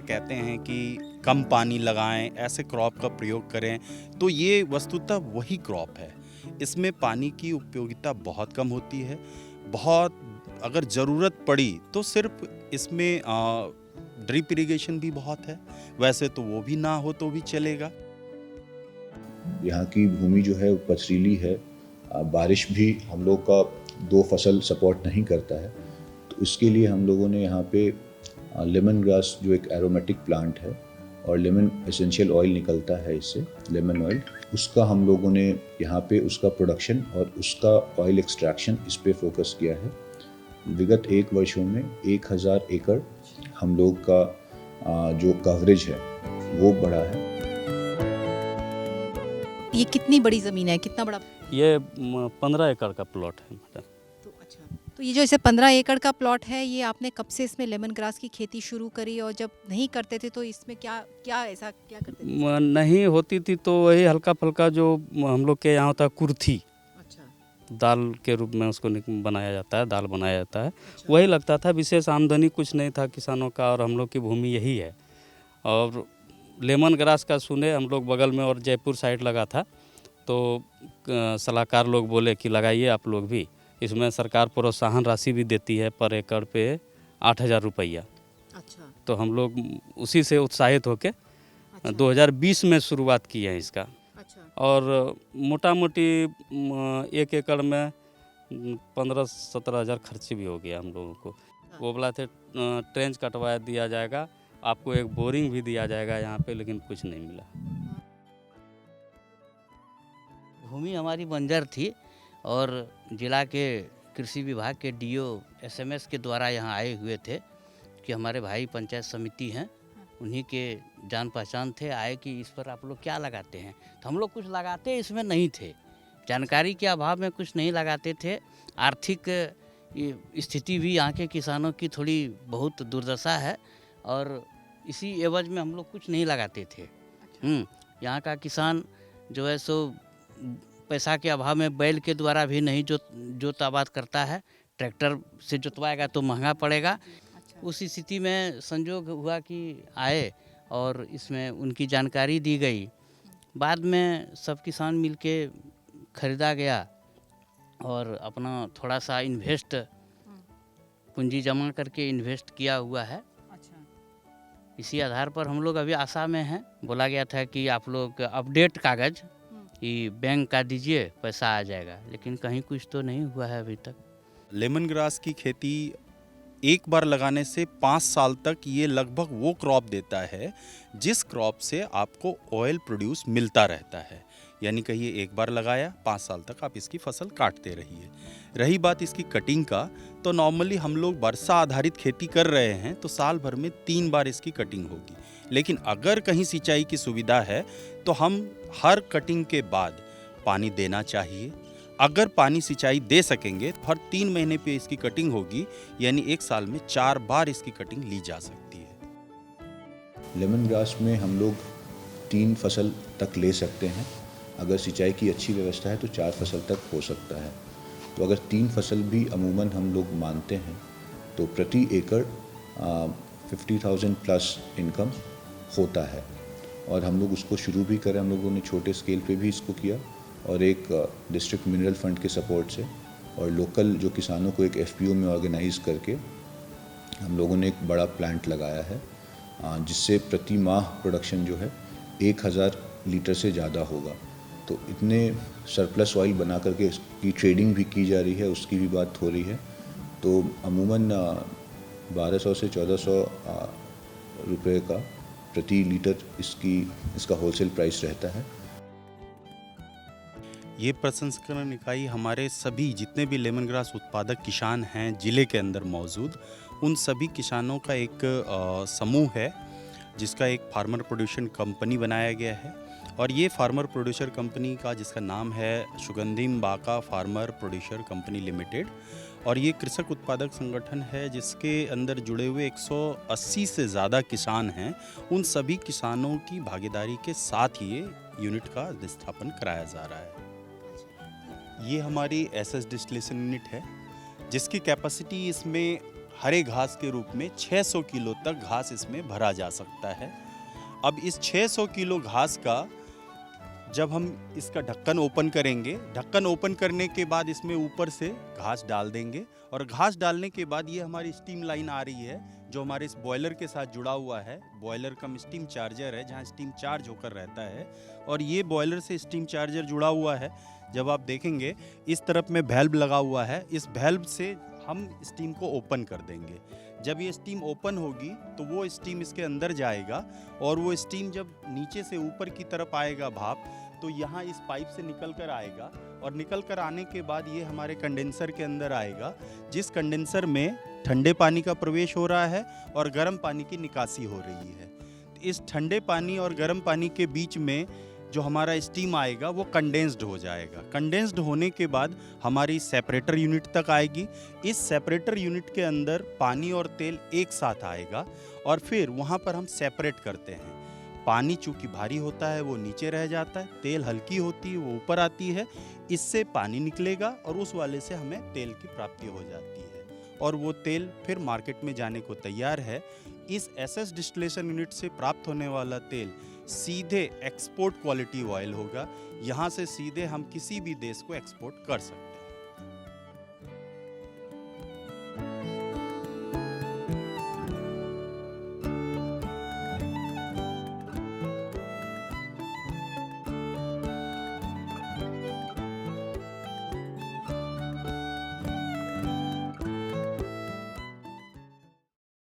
कहते हैं कि कम पानी लगाएं, ऐसे क्रॉप का प्रयोग करें, तो ये वस्तुतः वही क्रॉप है। इसमें पानी की उपयोगिता बहुत कम होती है। बहुत अगर ज़रूरत पड़ी तो सिर्फ इसमें ड्रिप इरिगेशन भी बहुत है, वैसे तो वो भी ना हो तो भी चलेगा। यहाँ की भूमि जो है पथरीली है, बारिश भी हम लोग का 2 फसल सपोर्ट नहीं करता है, तो इसके लिए हम लोगों ने यहाँ पे लेमन ग्रास जो एक एरोमेटिक प्लांट है और लेमन एसेंशियल ऑयल निकलता है इससे, लेमन ऑयल, उसका हम लोगों ने यहाँ पे उसका प्रोडक्शन और उसका ऑयल एक्सट्रैक्शन इस पे फोकस किया है। विगत 1 वर्षों में 1000 एकड़ हम लोग का जो कवरेज है वो बढ़ा है। ये कितनी बड़ी ज़मीन है, कितना बड़ा? ये 15 एकड़ का प्लॉट है मैडम। तो अच्छा, तो ये जो इसे 15 एकड़ का प्लॉट है, ये आपने कब से इसमें लेमन ग्रास की खेती शुरू करी, और जब नहीं करते थे तो इसमें क्या क्या ऐसा क्या करते थे? नहीं होती थी तो वही हल्का फुल्का जो हम लोग के यहाँ होता है कुर्थी, अच्छा दाल के रूप में उसको बनाया जाता है, दाल बनाया जाता है, अच्छा। वही लगता था। विशेष आमदनी कुछ नहीं था किसानों का, और हम लोग की भूमि यही है। और लेमन ग्रास का सुने हम लोग बगल में और जयपुर साइड लगा था, तो सलाहकार लोग बोले कि लगाइए आप लोग भी। इसमें सरकार प्रोत्साहन राशि भी देती है, पर एकड़ पे 8000 रुपया। अच्छा तो हम लोग उसी से उत्साहित होकर अच्छा 2020 में शुरुआत की है इसका। अच्छा और मोटा मोटी 1 एकड़ में 15-17 हज़ार खर्चे भी हो गया हम लोगों को। वो बोला थे ट्रेंच कटवा दिया जाएगा, आपको एक बोरिंग भी दिया जाएगा यहाँ पे, लेकिन कुछ नहीं मिला। भूमि हमारी बंजर थी और जिला के कृषि विभाग के डीओ एसएमएस के द्वारा यहाँ आए हुए थे कि हमारे भाई पंचायत समिति हैं, उन्हीं के जान पहचान थे, आए कि इस पर आप लोग क्या लगाते हैं। तो हम लोग कुछ लगाते इसमें नहीं थे, जानकारी के अभाव में कुछ नहीं लगाते थे। आर्थिक स्थिति भी यहाँ के किसानों की थोड़ी बहुत दुर्दशा है, और इसी एवज में हम लोग कुछ नहीं लगाते थे। यहाँ का किसान जो है सो पैसा के अभाव में बैल के द्वारा भी नहीं जोताबाद करता है, ट्रैक्टर से जोतवाएगा तो महंगा पड़ेगा। उस स्थिति में संजोग हुआ कि आए और इसमें उनकी जानकारी दी गई। बाद में सब किसान मिलके खरीदा गया और अपना थोड़ा सा इन्वेस्ट पूंजी जमा करके इन्वेस्ट किया हुआ है। इसी आधार पर हम लोग अभी आशा में हैं। बोला गया था कि आप लोग अपडेट कागज़ कि बैंक का दीजिए, पैसा आ जाएगा, लेकिन कहीं कुछ तो नहीं हुआ है अभी तक। लेमन ग्रास की खेती एक बार लगाने से 5 साल तक ये लगभग वो क्रॉप देता है जिस क्रॉप से आपको ऑयल प्रोड्यूस मिलता रहता है। यानी कहिए एक बार लगाया, 5 साल तक आप इसकी फसल काटते रहिए। रही बात इसकी कटिंग का, तो नॉर्मली हम लोग वर्षा आधारित खेती कर रहे हैं तो साल भर में 3 बार इसकी कटिंग होगी। लेकिन अगर कहीं सिंचाई की सुविधा है तो हम हर कटिंग के बाद पानी देना चाहिए। अगर पानी सिंचाई दे सकेंगे तो हर 3 महीने पे इसकी कटिंग होगी, यानी 1 साल में 4 बार इसकी कटिंग ली जा सकती है। लेमन ग्रास में हम लोग 3 फसल तक ले सकते हैं। अगर सिंचाई की अच्छी व्यवस्था है तो 4 फसल तक हो सकता है। तो अगर 3 फसल भी अमूमन हम लोग मानते हैं तो प्रति एकड़ 50,000 प्लस इनकम होता है। और हम लोग उसको शुरू भी करें, हम लोगों ने छोटे स्केल पे भी इसको किया, और एक डिस्ट्रिक्ट मिनरल फंड के सपोर्ट से और लोकल जो किसानों को एक एफपीओ में ऑर्गेनाइज करके हम लोगों ने एक बड़ा प्लांट लगाया है, जिससे प्रति माह प्रोडक्शन जो है 1000 लीटर से ज़्यादा होगा। तो इतने सरप्लस ऑयल बना करके इसकी ट्रेडिंग भी की जा रही है, उसकी भी बात हो रही है। तो अमूमन 1200 से 1400 रुपये का प्रति लीटर इसका होलसेल प्राइस रहता है। ये प्रसंस्करण इकाई हमारे सभी जितने भी लेमन ग्रास उत्पादक किसान हैं ज़िले के अंदर मौजूद, उन सभी किसानों का एक समूह है जिसका एक फार्मर प्रोड्यूसर कंपनी बनाया गया है। और ये फार्मर प्रोड्यूसर कंपनी का जिसका नाम है सुगंधिम बाका फार्मर प्रोड्यूसर कंपनी लिमिटेड, और ये कृषक उत्पादक संगठन है जिसके अंदर जुड़े हुए 180 से ज़्यादा किसान हैं। उन सभी किसानों की भागीदारी के साथ ये यूनिट का स्थापन कराया जा रहा है। ये हमारी एसएस डिस्टिलेशन यूनिट है जिसकी कैपेसिटी इसमें हरे घास के रूप में 600 किलो तक घास इसमें भरा जा सकता है। अब इस 600 किलो घास का जब हम इसका ढक्कन ओपन करेंगे, ढक्कन ओपन करने के बाद इसमें ऊपर से घास डाल देंगे और घास डालने के बाद ये हमारी स्टीम लाइन आ रही है जो हमारे इस बॉयलर के साथ जुड़ा हुआ है। बॉयलर कम स्टीम चार्जर है जहाँ स्टीम चार्ज होकर रहता है और ये बॉयलर से स्टीम चार्जर जुड़ा हुआ है। जब आप देखेंगे इस तरफ में वैल्व लगा हुआ है, इस वैल्व से हम स्टीम को ओपन कर देंगे। जब ये स्टीम ओपन होगी तो वो स्टीम इसके अंदर जाएगा और वो स्टीम जब नीचे से ऊपर की तरफ आएगा भाप, तो यहाँ इस पाइप से निकल कर आएगा और निकल कर आने के बाद ये हमारे कंडेंसर के अंदर आएगा, जिस कंडेंसर में ठंडे पानी का प्रवेश हो रहा है और गर्म पानी की निकासी हो रही है। इस ठंडे पानी और गर्म पानी के बीच में जो हमारा स्टीम आएगा वो कंडेंस्ड हो जाएगा। कंडेंस्ड होने के बाद हमारी सेपरेटर यूनिट तक आएगी। इस सेपरेटर यूनिट के अंदर पानी और तेल एक साथ आएगा और फिर वहाँ पर हम सेपरेट करते हैं। पानी चूँकि भारी होता है वो नीचे रह जाता है, तेल हल्की होती है वो ऊपर आती है। इससे पानी निकलेगा और उस वाले से हमें तेल की प्राप्ति हो जाती है और वो तेल फिर मार्केट में जाने को तैयार है। इस एसएस डिस्टिलेशन यूनिट से प्राप्त होने वाला तेल सीधे एक्सपोर्ट क्वालिटी ऑयल होगा। यहाँ से सीधे हम किसी भी देश को एक्सपोर्ट कर सकते हैं।